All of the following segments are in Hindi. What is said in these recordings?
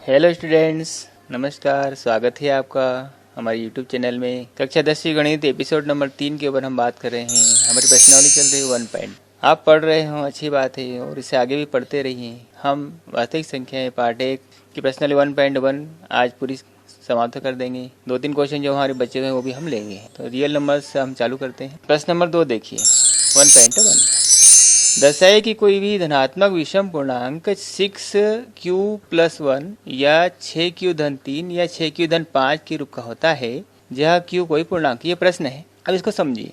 हेलो स्टूडेंट्स, नमस्कार। स्वागत है आपका हमारे यूट्यूब चैनल में। कक्षा 10वीं गणित एपिसोड नंबर 3 के ऊपर हम बात कर रहे हैं। हमारी प्रश्नावली चल रही है 1 पॉइंट। आप पढ़ रहे हो, अच्छी बात है, और इसे आगे भी पढ़ते रहिए। हम वास्तविक संख्याएं पार्ट 1 की प्रश्नावली 1.1 आज पूरी समाप्त कर देंगे। 2-3 क्वेश्चन जो हमारे बच्चे हुए हैं वो भी हम लेंगे। तो रियल नंबर से हम चालू करते हैं। प्रश्न नंबर 2 देखिए 1.1। दर्शाए कि कोई भी धनात्मक विषम पूर्णांक 6q + 1 या 6q-3 या 6q-5 के रूप का होता है जहाँ q कोई पूर्णांक। ये प्रश्न है। अब इसको समझिए।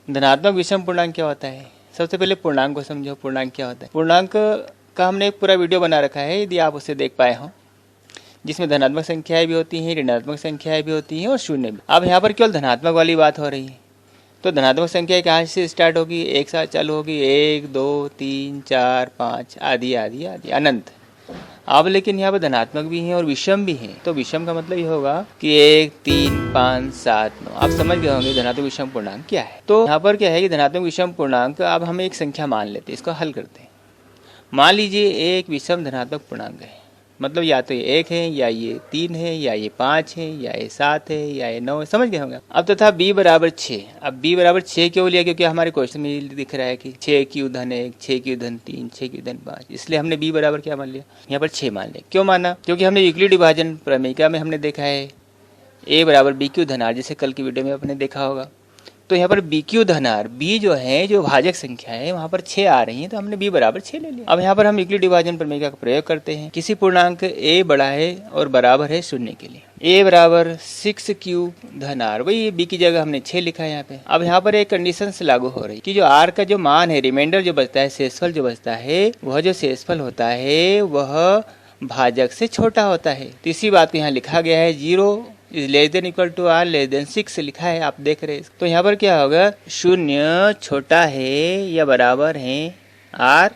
धनात्मक विषम पूर्णांक क्या होता है? सबसे पहले पूर्णांक को समझो। पूर्णांक क्या होता है? पूर्णांक का हमने एक पूरा वीडियो बना रखा है, यदि आप उसे देख पाए हो, जिसमें धनात्मक संख्याएं भी होती हैं, ऋणात्मक संख्याएं भी होती हैं और शून्य भी। अब यहाँ पर केवल धनात्मक वाली बात हो रही है। तो धनात्मक संख्या कहाँ से स्टार्ट होगी? एक साथ चालू होगी, 1 2 3 4 5 आदि आदि आदि अनंत। अब लेकिन यहाँ पर धनात्मक भी हैं और विषम भी हैं। तो विषम का मतलब ये होगा कि 1 3 5 7 9। आप समझ गए होंगे धनात्मक विषम पूर्णांक क्या है। तो यहाँ पर क्या है कि धनात्मक विषम पूर्णांक, अब हम एक संख्या मान लेते हैं, इसको हल करते हैं। मान लीजिए एक विषम धनात्मक पूर्णांक है, मतलब या तो ये 1 है, या ये 3 है, या ये 5 है, या ये 7 है, या ये 9 है। समझ गए होंगे। अब तथा b = 6। अब b = 6 क्यों लिया? क्योंकि हमारे क्वेश्चन में दिख रहा है कि 6q-1 6q-3 6q-5, इसलिए हमने b बराबर क्या मान लिया? यहाँ पर 6 मान लिया। क्यों माना? क्योंकि हमने यूक्लिड विभाजन प्रमेयिका में हमने देखा है a = bq-r, जैसे कल की वीडियो में आपने देखा होगा। तो यहाँ पर bq-r, b जो है, जो भाजक संख्या है, वहाँ पर 6 आ रही है, तो हमने b = 6 ले लिया। अब यहाँ पर हम यूक्लिड विभाजन प्रमेय का प्रयोग करते हैं। किसी पूर्णांक a बड़ा है और बराबर है शून्य के लिए। a = 6q-r, वही b की जगह हमने 6 लिखा है यहाँ पे। अब यहाँ पर एक कंडीशन से लागू हो रही है कि जो r का जो मान है, रिमाइंडर जो बचता है, शेषफल जो बचता है, वह जो शेषफल होता है वह भाजक से छोटा होता है। तो इसी बात को यहाँ लिखा गया है 0 ≤ r <6 लिखा है, आप देख रहे हैं। तो यहाँ पर क्या होगा? 0 छोटा है या बराबर है r,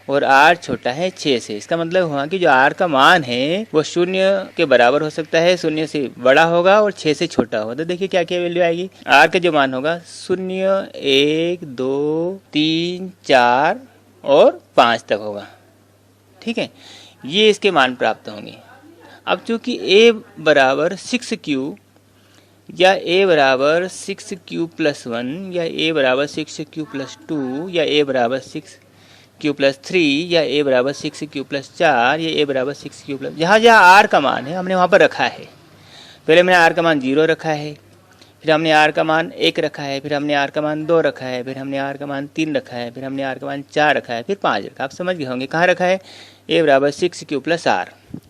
और r छोटा है 6 से। इसका मतलब हुआ कि जो r का मान है वो 0 के बराबर हो सकता है, 0 से बड़ा होगा और 6 से छोटा होगा। तो देखिए क्या क्या वैल्यू आएगी। r का जो मान होगा 0 1 2 3 4 और 5 तक होगा। ठीक है, ये इसके मान प्राप्त होंगे। अब चूंकि a = 6q या a = 6q + 1 या a = 6q + 2 या a = 6q + 3 या a = 6q + 4 या a = 6q+, जहाँ जहाँ r का मान है हमने वहाँ पर रखा है। पहले मैंने r का मान 0 रखा है, फिर हमने r का मान 1 रखा है, फिर हमने r का मान 2 रखा है, फिर हमने r का मान 3 रखा है, फिर हमने r का मान 4 रखा है, फिर 5 रखा। आप समझ गए होंगे कहाँ रखा है? a = 6q + r,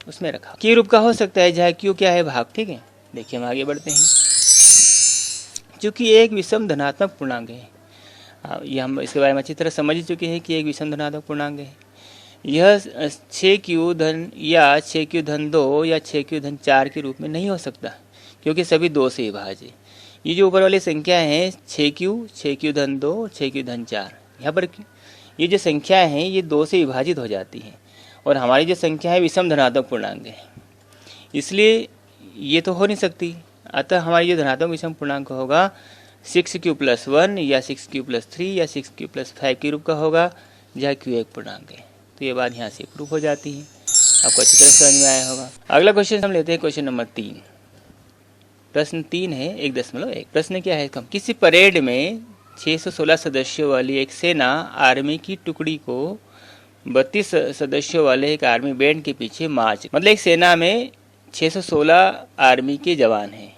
उसमें रखा। q रूप का हो सकता है जहाँ q क्या है? भाग। ठीक है, देखिए हम आगे बढ़ते हैं। चूँकि एक विषम धनात्मक पूर्णांक है, ये हम इसके बारे में अच्छी तरह समझ चुके हैं कि एक विषम धनात्मक पूर्णांक है। यह 6q या 6q-2 या 6q-4 के रूप में नहीं हो सकता, क्योंकि सभी 2 से विभाज्य है। ये जो ऊपर वाली संख्या है 6q 6q-2 और 6q-4, यहाँ पर ये जो संख्या है ये 2 से विभाजित हो जाती है, और हमारी जो संख्या है विषम धनात्मक पूर्णांक है, इसलिए ये तो हो नहीं सकती। अतः हमारी जो धनात्मक विषम पूर्णांक होगा 6q + 1 या 6q + 3 या 6q + 5 के रूप का होगा, जहाँ q एक पूर्णांक है। तो ये बात यहाँ से प्रूफ हो जाती है। आपको अच्छी तरह समझ में आया होगा। अगला क्वेश्चन हम लेते हैं, क्वेश्चन नंबर 3। प्रश्न 3 है 1.1। प्रश्न क्या है? किसी परेड में 616 सदस्यों वाली एक सेना आर्मी की टुकड़ी को 32 सदस्यों वाले एक आर्मी बैंड के पीछे मार्च, मतलब एक सेना में 616 आर्मी के जवान हैं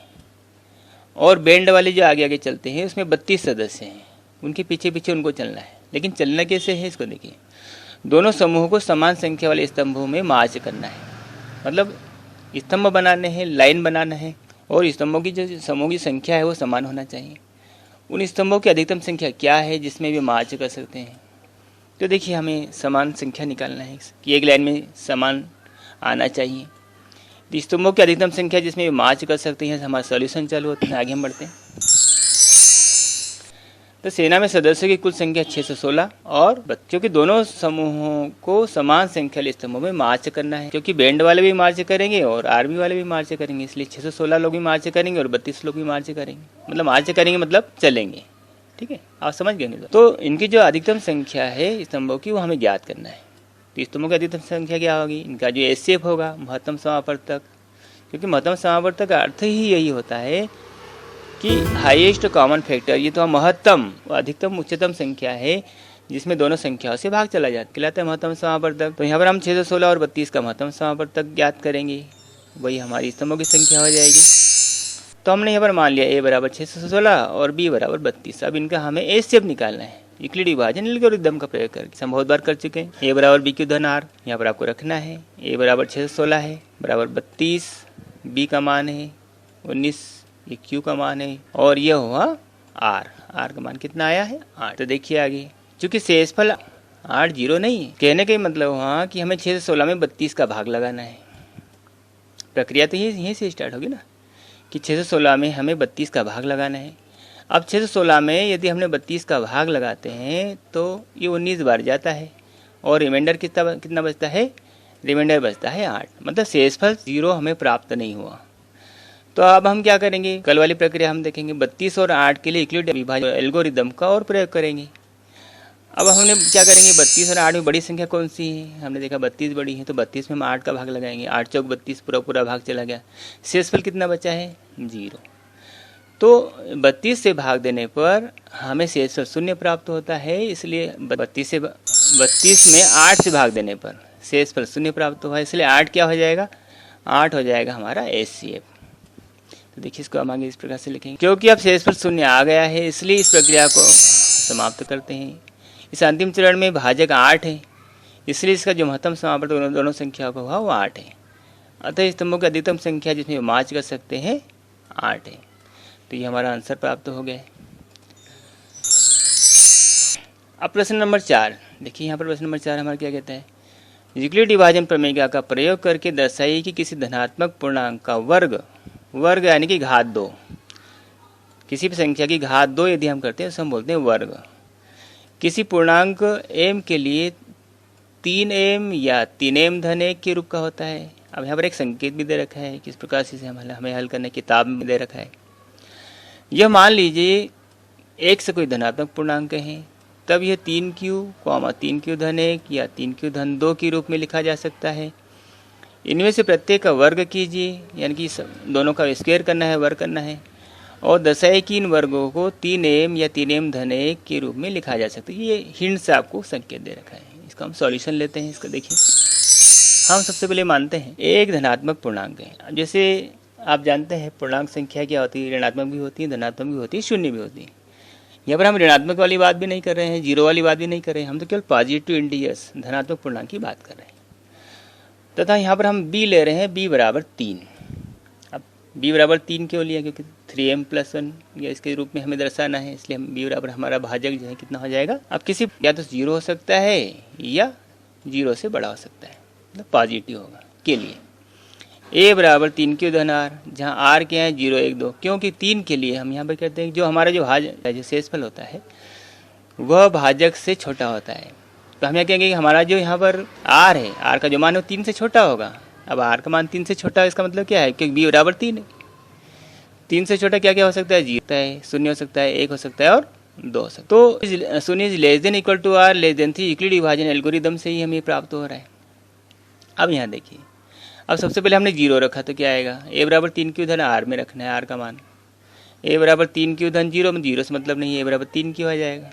और बैंड वाले जो आगे आगे चलते हैं उसमें 32 सदस्य हैं, उनके पीछे पीछे उनको चलना है। लेकिन चलना कैसे है इसको देखिए। दोनों समूहों को समान संख्या वाले स्तंभों में मार्च करना है, मतलब स्तंभ बनाने हैं, लाइन बनाना है, और स्तंभों की जो समूह की संख्या है वो समान होना चाहिए। उन स्तंभों की अधिकतम संख्या क्या है जिसमें भी मार्च कर सकते हैं? तो देखिए हमें समान संख्या निकालना है कि एक लाइन में समान आना चाहिए। तो स्तंभों की अधिकतम संख्या जिसमें भी मार्च कर सकते हैं, हमारा सॉल्यूशन चालू होता है। आगे हम बढ़ते हैं। तो सेना में सदस्यों की कुल संख्या 616 और बच्चों के दोनों समूहों को समान संख्या वाले स्तंभों में मार्च करना है, क्योंकि बैंड वाले भी मार्च करेंगे और आर्मी वाले भी मार्च करेंगे, इसलिए 616 लोग भी मार्च करेंगे और 32 लोग भी मार्च करेंगे। मतलब मार्च करेंगे मतलब चलेंगे। ठीक है, आप समझ गए। तो इनकी जो अधिकतम संख्या है स्तंभों की वो हमें ज्ञात करना है। तो स्तंभों की अधिकतम संख्या क्या होगी, इनका जो एचसीएफ होगा महत्तम समावर्तक, क्योंकि महत्तम समावर्तक का अर्थ ही यही होता है कि हाईएस्ट कॉमन फैक्टर, ये तो महत्तम अधिकतम उच्चतम संख्या है जिसमें दोनों संख्याओं से भाग चला जाता है, कहलाता है महत्तम समावर्तक। तो यहाँ पर हम 616 और 32 का महत्तम समावर्तक ज्ञात करेंगे, वही हमारी स्तंभों की संख्या हो जाएगी। तो हमने यहाँ पर मान लिया a बराबर 616 और b बराबर 32। अब इनका हमें एचसीएफ निकालना है यूक्लिड विभाजन एल्गोरिथम का प्रयोग करके, हम बहुत बार कर चुके हैं। a बराबर b क्यू धन r यहाँ पर आपको रखना है। a बराबर 616 है, बराबर 32, b का मान है 19, ये q का मान है, और यह हुआ r का मान कितना आया है 8। तो देखिए आगे, चूंकि शेषफल 8 0 नहीं है, कहने का मतलब हुआ कि हमें 616 में 32 का भाग लगाना है। प्रक्रिया तो यहीं से स्टार्ट होगी ना कि 616 में हमें 32 का भाग लगाना है। अब 616 में यदि हमने 32 का भाग लगाते हैं तो ये 19 बार जाता है और रिमाइंडर कितना बचता है, रिमाइंडर बचता है 8, मतलब शेषफल 0 हमें प्राप्त नहीं हुआ। तो अब हम क्या करेंगे, कल वाली प्रक्रिया हम देखेंगे 32 और 8 के लिए यूक्लिड विभाजन एल्गोरिथम का और प्रयोग करेंगे। अब हमने क्या करेंगे, 32 और 8 में बड़ी संख्या कौन सी है, हमने देखा 32 बड़ी है, तो 32 में हम 8 का भाग लगाएंगे, 8 चौक 32, पूरा भाग चला गया, शेषफल कितना बचा है 0। तो 32 से भाग देने पर हमें शेषफल 0 प्राप्त होता है, इसलिए 32 में 8 से भाग देने पर शेषफल 0 प्राप्त हुआ, इसलिए 8 क्या हो जाएगा, 8 हो जाएगा हमारा एचसीएफ। तो देखिए इसको हम आगे इस प्रकार से लिखेंगे, क्योंकि अब शेषफल 0 आ गया है इसलिए इस प्रक्रिया को समाप्त करते हैं। इस अंतिम चरण में भाजक 8 है, इसलिए इसका जो महत्तम समावर्तक दोनों संख्याओं का हुआ वो 8 है। अतः स्तंभों की अधिकतम संख्या जिसमें मार्च कर सकते हैं 8 है। तो ये हमारा आंसर प्राप्त हो गया। अब प्रश्न नंबर 4 देखिए, यहाँ पर प्रश्न नंबर 4 हमारा क्या कहता है, यूक्लिड विभाजन प्रमेय का प्रयोग करके दर्शाइए कि किसी धनात्मक पूर्णांक का वर्ग यानी कि घात 2, किसी भी संख्या की घात 2 यदि हम करते हैं तो हम बोलते हैं वर्ग, किसी पूर्णांक m के लिए 3m या 3m धन 1 के रूप का होता है। अब यहाँ पर एक संकेत भी दे रखा है, किस प्रकार से हमें हल करने की किताब में दे रखा है। यह मान लीजिए एक से कोई धनात्मक पूर्णांक है, तब यह 3q धन 1 या 3q धन 2 के रूप में लिखा जा सकता है। इनमें से प्रत्येक का वर्ग कीजिए, यानी कि दोनों का स्क्वायर करना है, वर्ग करना है, और दर्शाए कि इन वर्गों को 3m या 3m धन 1 के रूप में लिखा जा सकता है। ये हिंट से आपको संकेत दे रखा है। इसका हम सॉल्यूशन लेते हैं। इसका देखिए, हम सबसे पहले मानते हैं एक धनात्मक पूर्णांक है। जैसे आप जानते हैं पूर्णांक संख्या क्या होती है, ऋणात्मक भी होती है, धनात्मक भी होती है, शून्य भी होती है। यहाँ पर हम ऋणात्मक वाली बात भी नहीं कर रहे हैं, जीरो वाली बात भी नहीं कर रहे हैं, हम तो केवल पॉजिटिव इंटीजर्स धनात्मक पूर्णांक की बात कर रहे हैं। तथा यहाँ पर हम b ले रहे हैं, b बराबर 3। अब b बराबर 3 क्यों लिया, क्योंकि 3m + 1 या इसके रूप में हमें दर्शाना है, इसलिए हम b बराबर हमारा भाजक जो है कितना हो जाएगा। अब किसी या तो 0 हो सकता है या 0 से बड़ा हो सकता है, मतलब पॉजिटिव होगा के लिए। a बराबर 3q धन r, जहाँ r क्या है 0 1 2, क्योंकि 3 के लिए हम यहाँ पर कहते हैं जो हमारा जो भाजक जो शेषफल होता है वह भाजक से छोटा होता है। तो हम यहाँ कहेंगे कि हमारा जो यहाँ पर r है, r का जो मान है 3 से छोटा होगा। अब r का मान 3 से छोटा, इसका मतलब क्या है, क्योंकि b बराबर 3 है। 3 से छोटा क्या क्या हो सकता है, 0 है, 0 हो सकता है, 1 हो सकता है और 2 हो सकता है। तो 0 is less than equal to r less than 3 Euclid विभाजन एल्गोरिथम से ही हमें प्राप्त हो रहा है। अब यहाँ देखिए, अब सबसे पहले हमने 0 रखा तो क्या आएगा, a बराबर 3q धन r में रखना है r का मान। a बराबर 3q धन 0 में 0 से मतलब नहीं है, a बराबर 3q आ जाएगा।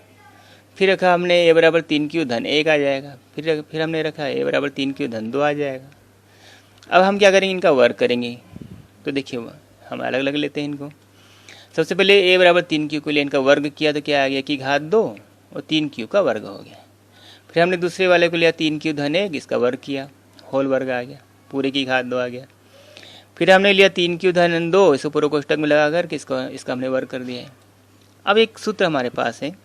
फिर रखा हमने a बराबर 3q धन 1 आ जाएगा। फिर हमने रखा a बराबर 3q धन 2 आ जाएगा। अब हम क्या करेंगे, इनका वर्ग करेंगे। तो देखिए हम अलग अलग लेते हैं इनको। सबसे पहले a बराबर 3q को लिए इनका वर्ग किया तो क्या आ गया कि घात 2 और 3q का वर्ग हो गया। फिर हमने दूसरे वाले को लिया 3q धन 1, इसका वर्ग किया, होल वर्ग आ गया, पूरे की घात 2 आ गया। फिर हमने लिया 3q धन 2, इसे पूरे कोष्टक में लगा कर इसका हमने वर्ग कर दिया है। अब एक सूत्र हमारे पास है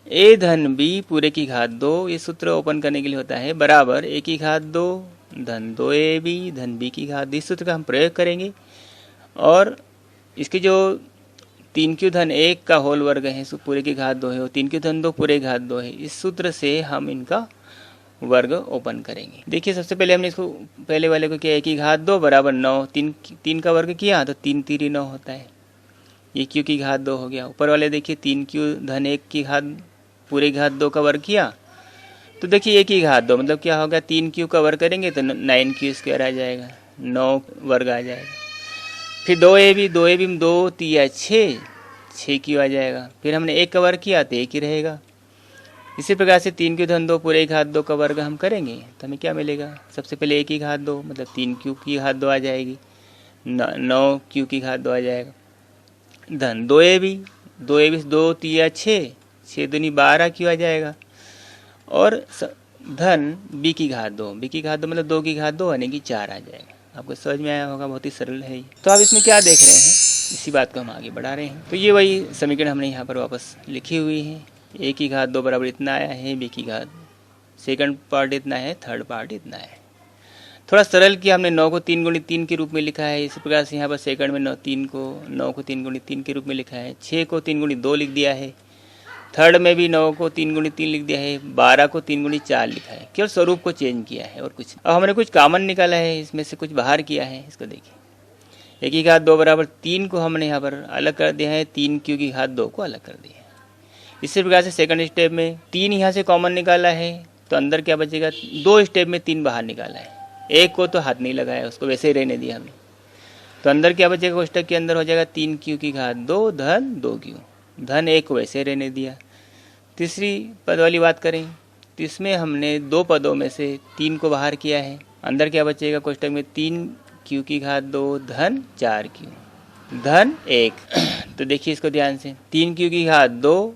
a धन b पूरे की घात 2, ये सूत्र ओपन करने के लिए होता है बराबर a की घात 2 धन 2ab धन b की घात 2। इस सूत्र का हम प्रयोग करेंगे और इसके जो 3q धन 1 का होल वर्ग है पूरे की घात 2 है, और 3q धन 2 पूरे घात 2 है, इस सूत्र से हम इनका वर्ग ओपन करेंगे। देखिए सबसे पहले हमने इसको पहले वाले को किया a की घात 2 बराबर 9, 3 का वर्ग किया तो 3 3 9 होता है, ये q की घात 2 हो गया। ऊपर वाले देखिए 3q धन 1 की घात पूरे घात 2 का वर्ग किया तो देखिए 1 की घात 2 मतलब क्या होगा, 3 क्यू कवर करेंगे तो 9 क्यू स्क्वायर आ जाएगा, 9 वर्ग आ जाएगा। फिर 2 में 2 3 6 क्यू आ जाएगा। फिर हमने 1 का वर्ग किया तो 1 ही रहेगा। इसी प्रकार से 3 क्यू धन 2 पूरे की घात 2 का वर्ग हम करेंगे तो हमें क्या मिलेगा, सबसे पहले 1 की घात 2 मतलब 3 क्यू की घात 2 आ जाएगी, 9 क्यू की घात 2 आ जाएगा, धन 2 भी 2 3 6 दूनी 12 क्यू आ जाएगा, और धन बी की घात 2 मतलब 2 की घात 2 यानी कि 4 आ जाएगा। आपको समझ में आया होगा, बहुत ही सरल है ये। तो आप इसमें क्या देख रहे हैं, इसी बात को हम आगे बढ़ा रहे हैं। तो ये वही समीकरण हमने यहाँ पर वापस लिखी हुई है। ए की घात 2 बराबर इतना आया है, बी की घात सेकंड पार्ट इतना है, थर्ड पार्ट इतना है। थोड़ा सरल किया हमने, 9 को 3 गुणित 3 के रूप में लिखा है। इसी प्रकार से यहाँ पर सेकंड में 9 को 3 गुणित 3 के रूप में लिखा है। 6 को 3 गुणित 2 लिख दिया है। थर्ड में भी 9 को 3 गुणित 3 लिख दिया है। 12 को 3 गुणित 4 लिखा है, केवल स्वरूप को चेंज किया है और कुछ। अब हमने कुछ कॉमन निकाला है, इसमें से कुछ बाहर किया है। इसको देखिए, 1 की घात 2 बराबर 3 को हमने यहाँ पर अलग कर दिया है, 3 क्यू की घात 2 को अलग कर दिया है। इसी प्रकार से सेकंड स्टेप में 3 यहाँ से कॉमन निकाला है, तो अंदर क्या बचेगा, 2 स्टेप में 3 बाहर निकाला है। 1 को तो हाथ नहीं लगाया, उसको वैसे ही रहने दिया हमने। तो अंदर क्या बचेगा, कोष्टक के अंदर हो जाएगा 3 क्यू की घात 2 धन 2 क्यू, धन 1 को वैसे ही रहने दिया। तीसरी पद वाली बात करें तो इसमें हमने 2 पदों में से 3 को बाहर किया है। अंदर क्या बचेगा, कोष्टक में 3 क्यू की घात 2 धन 4 क्यू धन 1। तो देखिए इसको ध्यान से, 3 क्यू की घात 2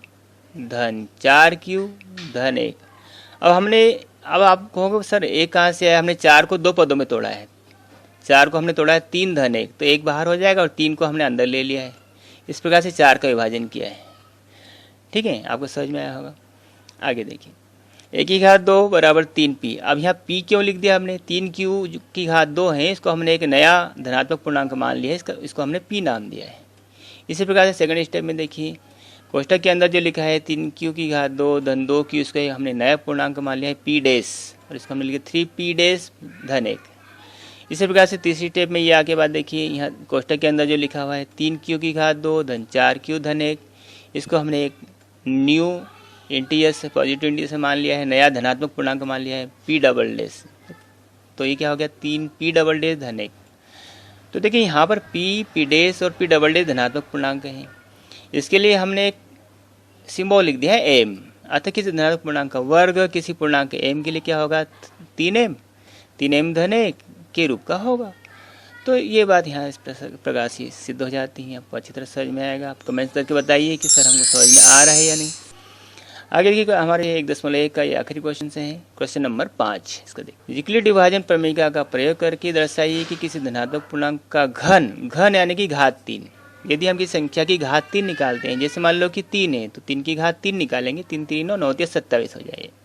धन 4 क्यू धन 1। अब आप कहोगे सर 1 कहाँ से आया, हमने 4 को 2 पदों में तोड़ा है। 4 को हमने तोड़ा है 3 धन 1, तो 1 बाहर हो जाएगा और 3 को हमने अंदर ले लिया है। इस प्रकार से 4 का विभाजन किया है। ठीक है, आपको समझ में आया होगा। आगे देखिए, 1 की घात 2 बराबर 3p। अब यहाँ p क्यों लिख दिया हमने, 3 क्यू की घात 2 है, इसको हमने एक नया धनात्मक पूर्णांक मान लिया है, इसको हमने p नाम दिया है। इसी प्रकार से सेकंड स्टेप में देखिए, कोष्टक के अंदर जो लिखा है 3 क्यू की घात 2 धन 2 क्यू, इसको हमने नया पूर्णांक मान लिया है p डैश, और इसको हमने लिखा 3p डैश धन 1। इसी प्रकार से तीसरी स्टेप में ये आगे बात देखिए, यहाँ कोष्टक के अंदर जो लिखा हुआ है 3 क्यू की घात 2 धन 4 क्यू धन 1, इसको हमने एक न्यू इंटीजर पॉजिटिव इंटीजर से मान लिया है, नया धनात्मक पूर्णांक मान लिया है p डबल डैश। तो ये क्या हो गया, 3p डबल डैश धन 1। तो देखिए यहाँ पर p डैश और p डबल डैश धनात्मक पूर्णांक हैं। इसके लिए हमने एक सिंबल लिख दिया है m, अतः किसी धनात्मक पूर्णांक का वर्ग किसी पूर्णांक m के लिए क्या होगा, 3m धन 1 के रूप का होगा। तो ये बात यहाँ इस प्रकार से सिद्ध हो जाती है। आपको अच्छी तरह समझ में आएगा। आप कमेंट्स करके बताइए कि सर हमको समझ में आ रहा है या नहीं। आगे देखिए, हमारे 1.1 का ये आखिरी क्वेश्चन से है, क्वेश्चन नंबर 5। इसको देखिए, यूक्लिड विभाजन प्रमेयिका का प्रयोग करके दर्शाइए कि किसी धनात्मक पूर्णांक का घन यानी कि घात 3, यदि हम किसी संख्या की घात 3 निकालते हैं, जैसे मान लो कि 3 है तो 3 की घात 3 निकालेंगे, 3 3 9 9 27 हो जाएगा।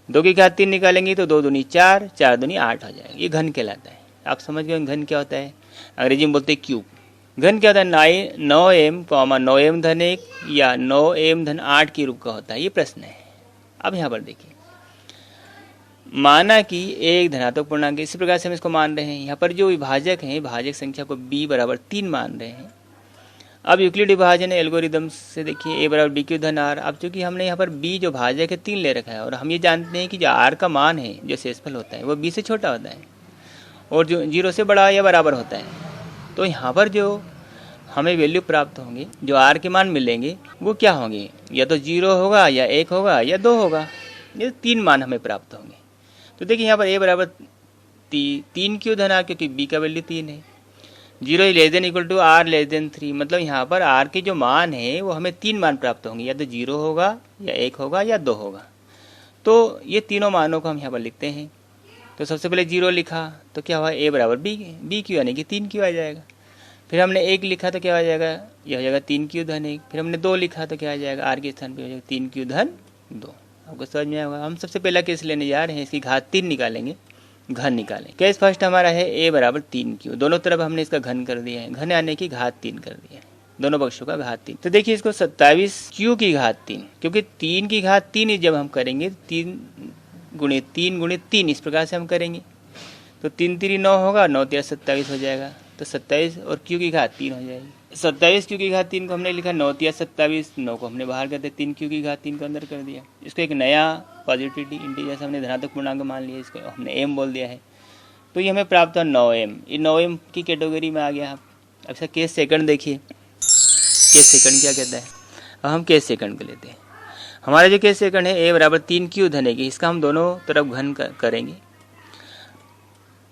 2 की घात 3 निकालेंगे तो 2 दूनी 4, 4 दूनी 8 हो जाएगा। ये घन कहलाता है। आप समझ गए घन क्या होता है, अंग्रेजी में बोलते हैं क्यूब। घन क्या होता है, 9m धन 1 या 9m धन 8 के रूप का होता है। ये प्रश्न है। अब यहाँ पर देखिए, माना कि एक धनात्मक पूर्णांक, इसी प्रकार से हम इसको मान रहे हैं। यहाँ पर जो विभाजक हैं, भाजक संख्या को b बराबर 3 मान रहे हैं। अब यूक्लिड विभाजन एल्गोरिदम से देखिए a बराबर b क्यू धन r। अब चूंकि हमने यहाँ पर b जो भाजक है 3 ले रखा है, और हम ये जानते हैं कि जो r का मान है, जो शेषफल होता है, वो b से छोटा होता है और जो 0 से बड़ा या बराबर होता है। तो यहाँ पर जो हमें वैल्यू प्राप्त होंगे, जो r के मान मिलेंगे, वो क्या होंगे, या तो 0 होगा या 1 होगा या 2 होगा। ये 3 मान हमें प्राप्त होंगे। तो देखिए यहाँ पर a बराबर 3 क्यू धन r, क्योंकि b का वैल्यू 3 है। 0 less than equal to r less than 3, मतलब यहाँ पर r के जो मान है वो हमें 3 मान प्राप्त होंगे, या तो 0 होगा या 1 होगा या 2 होगा। तो ये तीनों मानों को हम यहाँ पर लिखते हैं। तो सबसे पहले 0 लिखा तो क्या हुआ, a बराबर b क्यू यानी कि 3 क्यू आ जाएगा। फिर हमने 1 लिखा तो क्या आ जाएगा, यह हो जाएगा 3 क्यू धन 1। फिर हमने 2 लिखा तो क्या आ जाएगा, r के स्थान पे हो जाएगा 3 क्यू धन 2। आपको समझ में आएगा। हम सबसे पहला केस लेने जा रहे हैं, इसकी घात 3 निकालेंगे, घन निकालें। केस फर्स्ट हमारा है a बराबर 3 क्यू। दोनों तरफ हमने इसका घन कर दिया है, घन आने की घात 3 कर दिया है, दोनों पक्षों का घात 3। तो देखिए इसको 27 क्यू की घात 3, क्योंकि 3 की घात 3 जब हम करेंगे 3 गुणित 3 इस प्रकार से हम करेंगे। तो 3 3 9 होगा, 9 13 27 हो जाएगा। तो तो 27 और क्यू की घात 3 हो जाएगी। 27 क्यू की घात 3 को हमने लिखा 9 या 27, 9 को हमने बाहर कर दिया, 3 क्यू की घात 3 को अंदर कर दिया। इसको एक नया पॉजिटिव इंटीजर से हमने धनात्मक पूर्णांक मान लिया, इसको हमने एम बोल दिया है। तो ये हमें प्राप्त हुआ 9m। ये 9m की कैटेगरी में आ गया। आप अच्छा केस सेकंड देखिए, केस सेकंड क्या कहता है। अब हम केस सेकंड को लेते हैं। हमारा जो केस सेकंड है a बराबर 3q धन है, इसका हम दोनों तरफ घन करेंगे।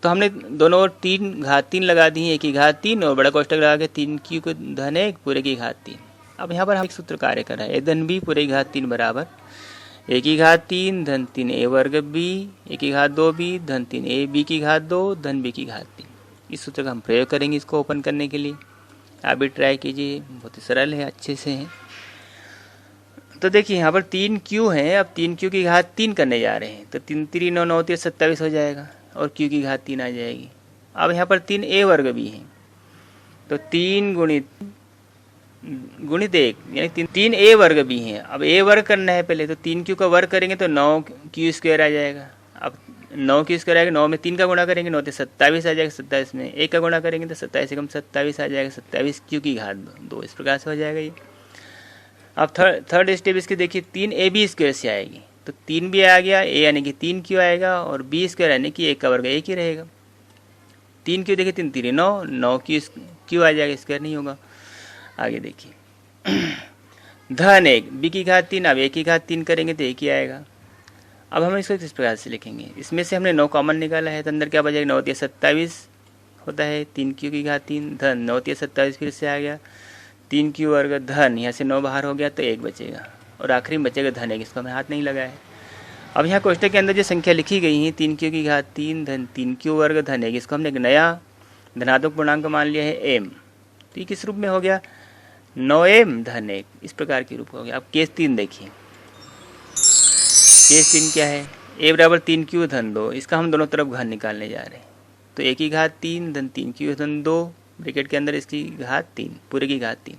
तो हमने दोनों ओर 3 घात 3 लगा दी है, 1 की घात 3 और बड़ा कोष्टक लगा के 3q को धन है पूरे की घात 3। अब यहाँ पर हम एक सूत्र कार्य कर रहे हैं, a धन b पूरे की घात 3 बराबर 1 की घात 3 धन 3 a वर्ग b, 1 की घात 2b धन 3 a b की घात 2 धन b की घात 3। इस सूत्र का हम प्रयोग करेंगे इसको ओपन करने के लिए। आप भी ट्राई कीजिए, बहुत ही सरल है, अच्छे से है। तो देखिए यहाँ पर 3q है, अब 3q की घात 3 करने जा रहे हैं, तो 3 3 9 9 27 हो जाएगा और q की घात 3 आ जाएगी। अब यहाँ पर 3a वर्ग भी है, तो 3 गुणित 1 यानी 3a वर्ग भी है। अब a वर्ग करना है पहले, तो 3q का वर्ग करेंगे तो 9q स्क्वायर आ जाएगा। अब 9q स्क्वायर आएगा, 9 में 3 का गुणा करेंगे 9 से 27 आ जाएगा, 27 में 1 का गुणा करेंगे तो 27 एकम 27 आ जाएगा, 27q की घात 2। इस प्रकार से हो जाएगा ये। अब थर्ड स्टेप इसकी देखिए, 3ab स्क्वायर से आएगी, तो 3 भी आ गया, a यानी कि 3q आएगा और b स्क्वायर यानी कि 1 का वर्ग 1 ही रहेगा। 3q देखिए 3 3 9, 9q आ जाएगा, स्क्वायर नहीं होगा। आगे देखिए धन 1 b की घात 3, अब 1 की घात 3 करेंगे तो 1 ही आएगा। अब हम इसको इस प्रकार से लिखेंगे, इसमें से हमने 9 कॉमन निकाला है, तो अंदर क्या बचेगा 9 27 होता है, 3q की घात 3 धन 9 27 फिर से आ गया, 3q वर्ग धन, यहाँ से 9 बाहर हो गया तो 1 बचेगा और आखिरी में बचेगा धन 1। इसको हमें हाथ नहीं लगा है। अब यहाँ कोष्टक के अंदर जो संख्या लिखी गई है 3q की घात 3 धन 3q वर्ग धन 1, इसको हमने एक नया धनात्मक पूर्णांक मान लिया है m। तो ये किस रूप में हो गया 9m धन 1, इस प्रकार के रूप हो गया। अब केस 3 देखिए, केस 3 क्या है, a बराबर 3q धन 2, इसका हम दोनों तरफ घन निकालने जा रहे हैं। तो 1 की घात 3 धन 3q धन 2 ब्रैकेट के अंदर इसकी घात 3 पूरे की घात 3।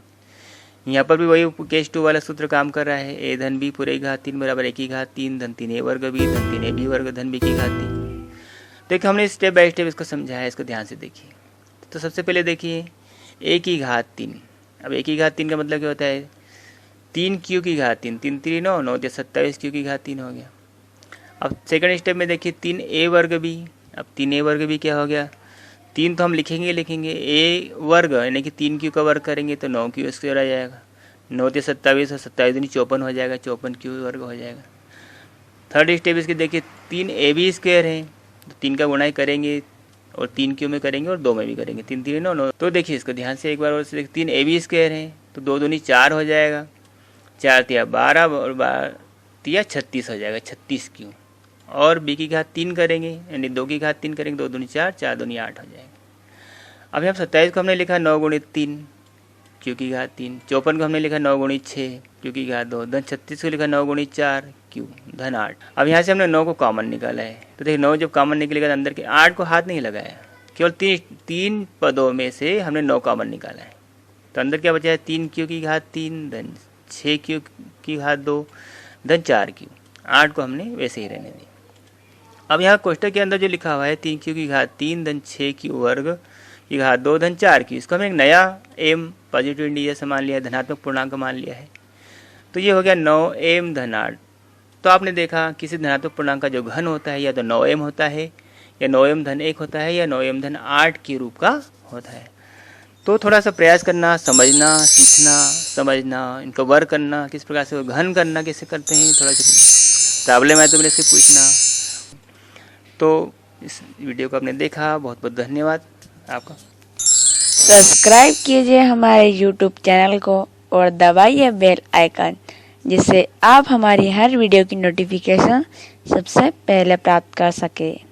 यहाँ पर भी वही केस 2 वाला सूत्र काम कर रहा है, a धन b पूरे की घात 3 बराबर 1 की घात 3 धन 3a वर्ग b धन 3ab वर्ग धन b की घात 3। देखिए हमने स्टेप बाय स्टेप इसको समझाया, इसको ध्यान से देखिए। तो सबसे पहले देखिए a की घात 3, अब a की घात 3 का मतलब क्या होता है 3q की घात 3, 3 3 9 9 27 q की घात 3 हो गया। अब सेकंड स्टेप में देखिए 3a वर्ग b, अब 3a वर्ग b क्या हो गया, 3 तो हम लिखेंगे a वर्ग यानी कि 3q का वर्ग करेंगे तो 9q स्क्वायर आ जाएगा, 9 27 और 27 दूनी 54 हो जाएगा, 54q वर्ग हो जाएगा। थर्ड स्टेप इसकी देखिए 3ab स्क्वायर है, तो 3 का गुणा करेंगे और 3q में करेंगे और 2 में भी करेंगे, 3 3 9 9। तो देखिए इसको ध्यान से एक बार और से देखिए 3ab स्क्वायर है, तो 2 दूनी 4 हो जाएगा, 4 तिया 12 और 12 तिया 36 हो जाएगा, 36q। और b की घात 3 करेंगे यानी 2 की घात 3 करेंगे, 2 दूनी 4, 4 दूनी 8 हो जाएगा। अब यहाँ 27 को हमने लिखा 9 गुणित 3 q की घात 3, 54 को हमने लिखा 9 गुणित 6 q की घात 2 धन 36 को लिखा 9 गुणित 4 q धन 8। अब यहाँ से हमने 9 को कॉमन निकाला है, तो देखिए 9 जब कॉमन निकलेगा तो अंदर के 8 को हाथ नहीं लगाया, केवल तीन पदों में से हमने 9 कॉमन निकाला है। तो अंदर क्या बचा है 3q की घात 3 धन 6q की घात 2 धन 4q, 8 को हमने वैसे ही रहने दी। अब यहाँ कोष्टक के अंदर जो लिखा हुआ है 3q की घात 3 धन 6q वर्ग की घात 2 धन 4q, इसको हमने एक नया m पॉजिटिव इंटीजर से मान लिया है, धनात्मक पूर्णांक मान लिया है। तो ये हो गया 9m धन 8। तो आपने देखा किसी धनात्मक पूर्णांक का जो घन होता है या तो 9m होता है या 9m धन 1 होता है या 9m धन 8 के रूप का होता है। तो थोड़ा सा प्रयास करना, समझना, सीखना, समझना, इनको वर्क करना, किस प्रकार से घन करना कैसे करते हैं, थोड़ा सा प्रॉब्लम है तो मेरे से पूछना। तो इस वीडियो को आपने देखा, बहुत बहुत धन्यवाद आपका। सब्सक्राइब कीजिए हमारे YouTube चैनल को और दबाइए बेल आइकन, जिससे आप हमारी हर वीडियो की नोटिफिकेशन सबसे पहले प्राप्त कर सकें।